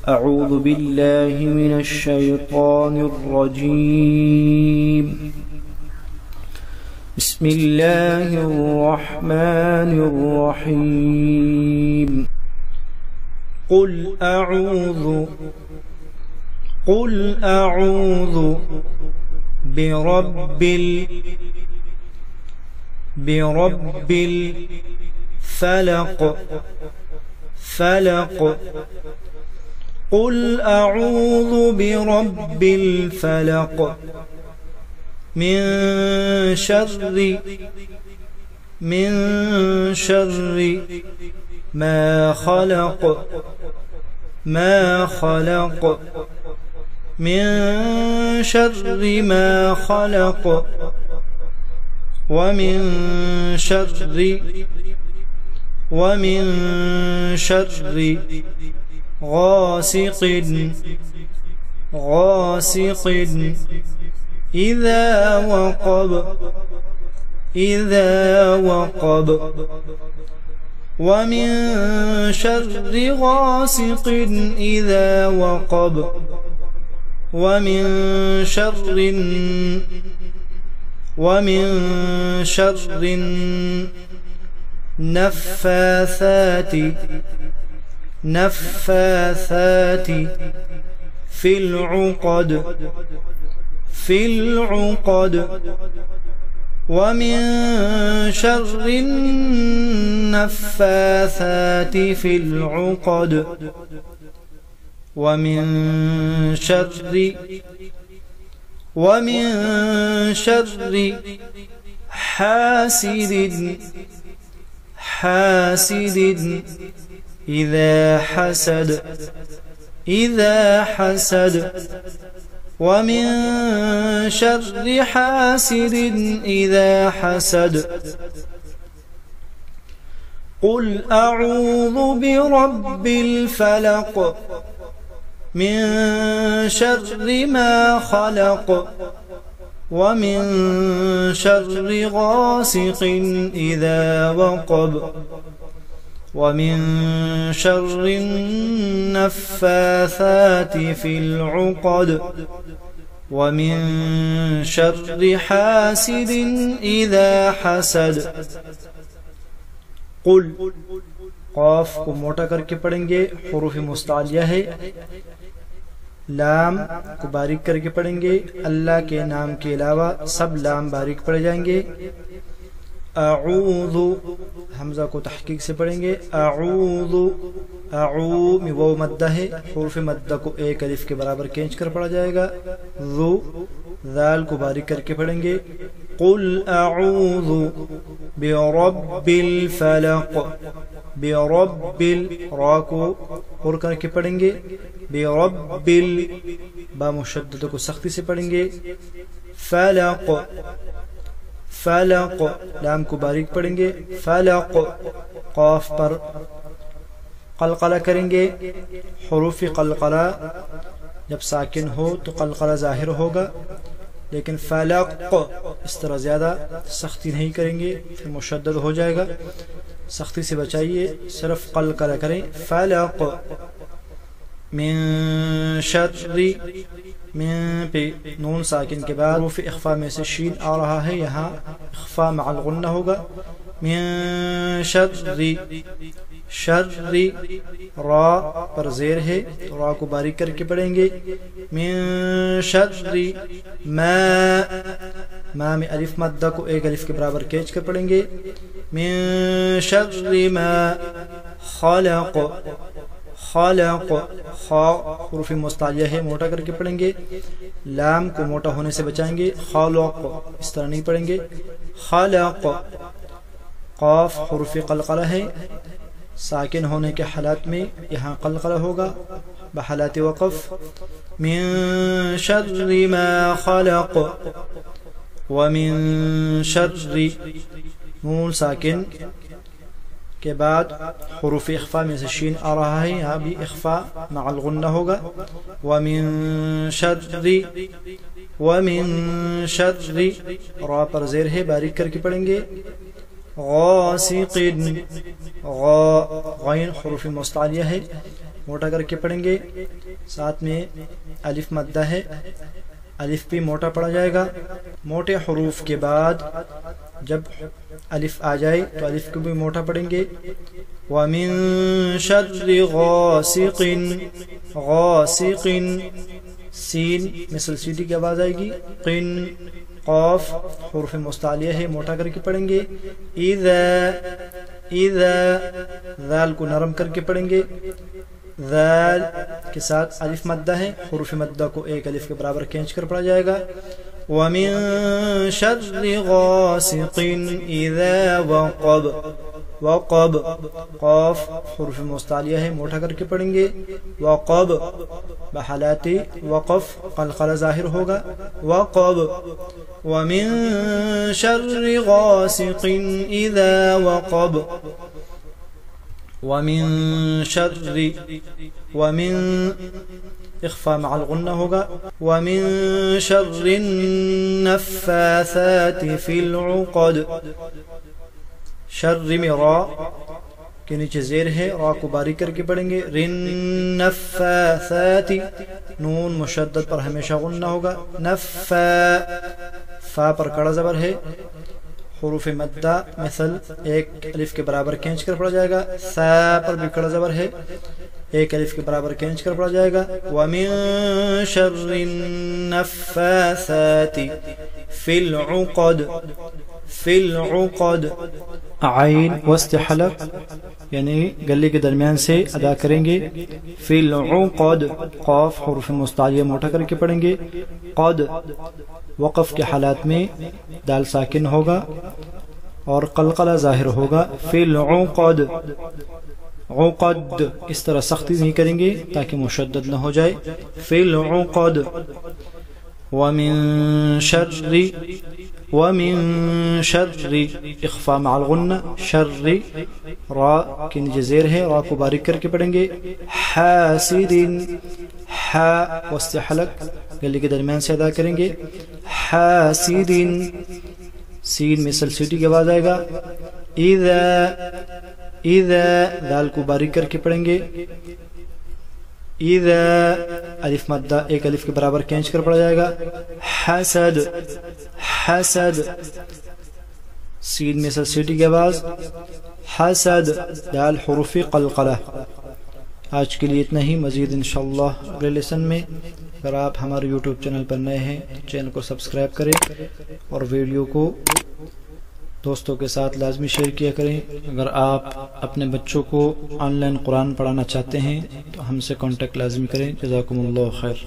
أعوذ بالله من الشيطان الرجيم. بسم الله الرحمن الرحيم. قل أعوذ برب الفلق قل أعوذ برب الفلق من شر ما خلق من شر ما خلق ومن شر غاسق إذا وقب ومن شر غاسق إذا وقب ومن شر النفاثات في العقد ومن شر النفاثات في العقد ومن شر حاسد إذا حسد ومن شر حاسد إذا حسد. قل أعوذ برب الفلق من شر ما خلق ومن شر غاسق إذا وقب ومن شر النفاثات في العقد ومن شر حاسد إذا حسد. قل قاف کو موٹا کر کے پڑھیں گے، حروف مستعلیہ ہے. لام کو باریک کر کے پڑھیں گے، اللہ کے نام کے علاوہ سب لام باریک پڑھ جائیں گے. اعوذ حمزہ کو تحقیق سے پڑھیں گے. اعوذ میں وہ مدہ ہے، حروف مدہ کو ایک الف کے برابر کھینچ کر پڑھا جائے گا. ذال کو باریک کر کے پڑھیں گے. قل اعوذ برب الفلق را کو پر کر کے پڑھیں گے. برب با مشدد کو سختی سے پڑھیں گے. فلق لام کو باریک پڑھیں گے. فلق قاف پر قلقلہ کریں گے. حروف قلقلہ جب ساکن ہو تو قلقلہ ظاہر ہوگا، لیکن فلق اس طرح زیادہ سختی نہیں کریں گے، پھر مشدد ہو جائے گا. سختی سے بچائیے، صرف قلقلہ کریں. فلق من شر من پہ نون ساکن کے بعد حروف اخفا میں سے شین آ رہا ہے، یہاں اخفا مع الغنہ ہوگا. من شر را پر زیر ہے، را کو باریک کر کے پڑھیں گے. من شر ما میں الف مدہ کو ایک الف کے برابر کھینچ کر پڑھیں گے. من شر ما خلق خا حروف مستعلیہ ہے، موٹا کر کے پڑھیں گے. لام کو موٹا ہونے سے بچائیں گے. خلق اس طرح نہیں پڑھیں گے. خلق قاف حروف قلقلہ ہے، ساکن ہونے کے حالات میں یہاں قلقلہ ہوگا بحالات وقف. من شر ما خلق ومن شر نون ساکن کے بعد حروف اخفا میں سے شین آ رہا ہے، یہاں بھی اخفا مع الغنہ ہوگا. ومن شر را پر زیر ہے، باریک کر کے پڑھیں گے. غاسق غین حروف مستعلیہ ہے، موٹا کر کے پڑھیں گے. ساتھ میں الف مدہ ہے، الف بھی موٹا پڑھا جائے گا. موٹے حروف کے بعد جب الف آ جائے تو الف کو بھی موٹا پڑھیں گے. وَمِن شَرِّ غَاسِقٍ، غاسق، سین مثل سیٹی کی آواز آئے گی. قن، قاف حروف مستعلیہ ہے، موٹا کر کے پڑھیں گے. اذا، ذال کو نرم کر کے پڑھیں گے. ذال کے ساتھ الف مدہ ہے، حروف مدہ کو ایک الف کے برابر کھینچ کر پڑھا جائے گا. وَمِن شَرِّ غَاسِقٍ اِذَا وَقَبَ، وقب، قاف حروف مستعلیہ ہے، موٹا کر کے پڑھیں گے. وقب بحالات وقف قلقلہ ظاہر ہوگا. وقب. وَمِن شَرِّ غَاسِقٍ اِذَا وَقَبَ. وَمِن شَرِّ، وَمِن اخفاء مع الغنہ ہوگا. وَمِن شَرِّ النَّفَّاثَاتِ فِي الْعُقَدِ. شر میں را کے نیچے زیر ہے، را کو باریک کر کے پڑھیں گے. رن نفاثات، نون مشدد پر ہمیشہ غنہ ہوگا. نفا، فا پر کڑا زبر ہے، حروف مدہ مثل ایک الف کے برابر کھینچ کر پڑھا جائے گا. ثا پر بھی کڑا زبر ہے، ایک الف کے برابر کھینچ کر پڑھا جائے گا. وَمِن شَرِّ النَّفَّاثَاتِ فِي الْعُقَدِ، فِي الْعُقَدِ. عین وسط حلق یعنی گلے کے درمیان سے ادا کریں گے. فی العقد، قاف حروف مستعلیہ موٹا کر کے پڑھیں گے. قد، وقف کے حالات میں دال ساکن ہوگا اور قلقلہ ظاہر ہوگا. فی العقد، عقد اس طرح سختی نہیں کریں گے تاکہ مشدد نہ ہو جائے. فی العقد. وَمِن شَرِّ، وَمِن شَرِّ اخفاء مع الغنہ. شر را کے نیچے زیر ہے، را کو باریک کر کے پڑھیں گے. حاسد، حا وسط حلق گلے کے درمیان سے ادا کریں گے. حاسد، سین مثل سیٹی کی آواز آئے گا. اذا، دال کو باریک کر کے پڑھیں گے. اذا الف مدہ ایک الف کے برابر کھینچ کر پڑھا جائے گا. حسد، حسد، سین مثل سیٹی کی آواز. حسد، دال حروف قلقلہ. آج کے لیے اتنا ہی، مزید انشاءاللہ اگلے لیسن میں. اگر آپ ہمارے یوٹیوب چینل پر نئے ہیں تو چینل کو سبسکرائب کریں اور ویڈیو کو دوستوں کے ساتھ لازمی شیئر کیا کریں. اگر آپ اپنے بچوں کو آن لائن قرآن پڑھانا چاہتے ہیں تو ہم سے کانٹیکٹ لازمی کریں. جزاکم اللہ خیر.